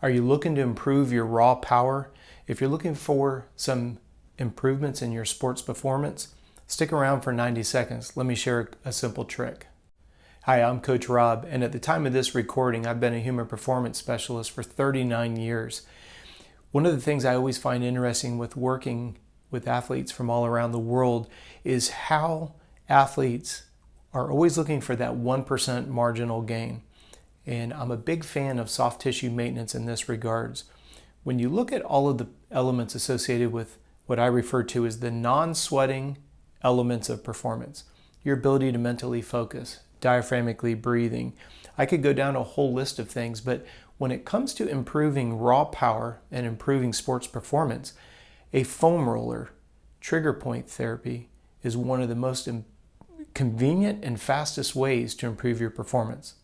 Are you looking to improve your raw power? If you're looking for some improvements in your sports performance, stick around for 90 seconds. Let me share a simple trick. Hi, I'm Coach Rob, and at the time of this recording, I've been a human performance specialist for 39 years. One of the things I always find interesting with working with athletes from all around the world is how athletes are always looking for that 1% marginal gain. And I'm a big fan of soft tissue maintenance in this regards. When you look at all of the elements associated with what I refer to as the non-sweating elements of performance, your ability to mentally focus, diaphragmically breathing. I could go down a whole list of things, but when it comes to improving raw power and improving sports performance, a foam roller, trigger point therapy is one of the most convenient and fastest ways to improve your performance.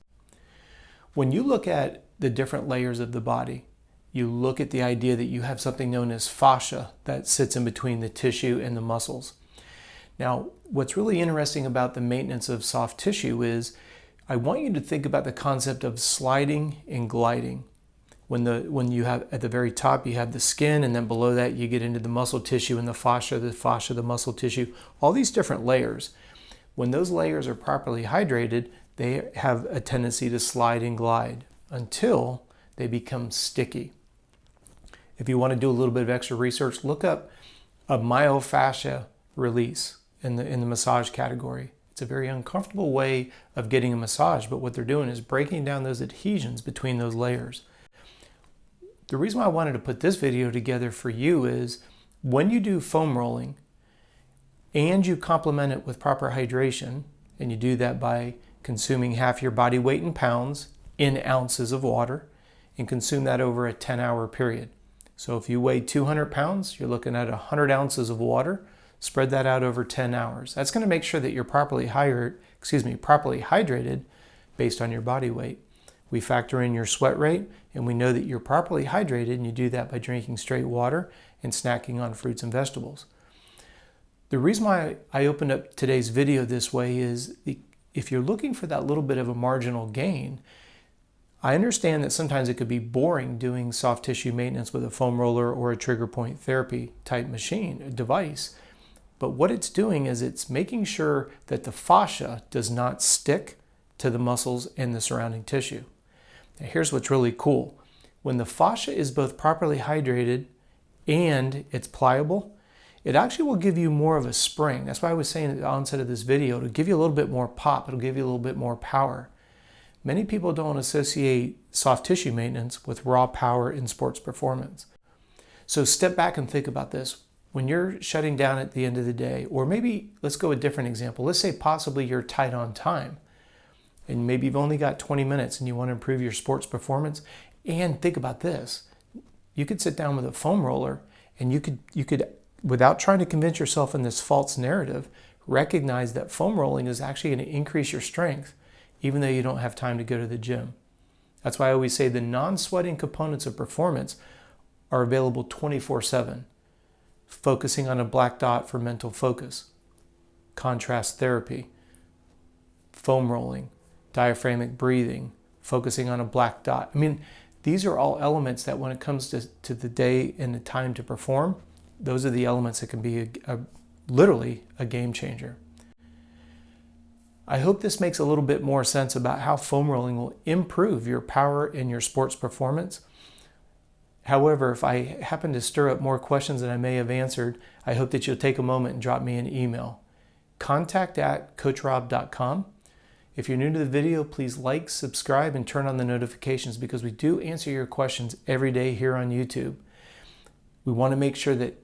When you look at the different layers of the body, you look at the idea that you have something known as fascia that sits in between the tissue and the muscles. Now, what's really interesting about the maintenance of soft tissue is I want you to think about the concept of sliding and gliding. When you have at the very top, you have the skin, and then below that you get into the muscle tissue and the fascia, the muscle tissue, all these different layers. When those layers are properly hydrated, they have a tendency to slide and glide until they become sticky. If you want to do a little bit of extra research, look up a myofascia release in the massage category. It's a very uncomfortable way of getting a massage, but what they're doing is breaking down those adhesions between those layers. The reason why I wanted to put this video together for you is when you do foam rolling and you complement it with proper hydration, and you do that by consuming half your body weight in pounds in ounces of water, and consume that over a 10-hour period. So if you weigh 200 pounds, you're looking at 100 ounces of water. Spread that out over 10 hours. That's going to make sure that you're properly hydrated based on your body weight. We factor in your sweat rate, and we know that you're properly hydrated, and you do that by drinking straight water and snacking on fruits and vegetables. The reason why I opened up today's video this way is if you're looking for that little bit of a marginal gain, I understand that sometimes it could be boring doing soft tissue maintenance with a foam roller or a trigger point therapy type machine, a device. But what it's doing is it's making sure that the fascia does not stick to the muscles and the surrounding tissue. Now here's what's really cool. When the fascia is both properly hydrated and it's pliable, it actually will give you more of a spring. That's why I was saying at the onset of this video, it'll give you a little bit more pop, it'll give you a little bit more power. Many people don't associate soft tissue maintenance with raw power in sports performance. So step back and think about this. When you're shutting down at the end of the day, or maybe let's go a different example. Let's say possibly you're tight on time and maybe you've only got 20 minutes and you want to improve your sports performance. And think about this. You could sit down with a foam roller and you could, without trying to convince yourself in this false narrative, recognize that foam rolling is actually going to increase your strength even though you don't have time to go to the gym. That's why I always say the non-sweating components of performance are available 24/7. Focusing on a black dot for mental focus, contrast therapy, foam rolling, diaphragmic breathing, focusing on a black dot. I mean, these are all elements that when it comes to the day and the time to perform, those are the elements that can be literally a game changer. I hope this makes a little bit more sense about how foam rolling will improve your power and your sports performance. However, if I happen to stir up more questions than I may have answered, I hope that you'll take a moment and drop me an email. contact@coachrob.com. If you're new to the video, please like, subscribe, and turn on the notifications because we do answer your questions every day here on YouTube. We want to make sure that,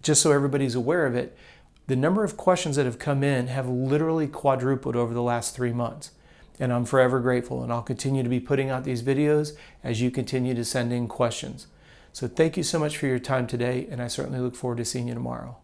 just so everybody's aware of it, the number of questions that have come in have literally quadrupled over the last 3 months. And I'm forever grateful, and I'll continue to be putting out these videos as you continue to send in questions. So thank you so much for your time today, and I certainly look forward to seeing you tomorrow.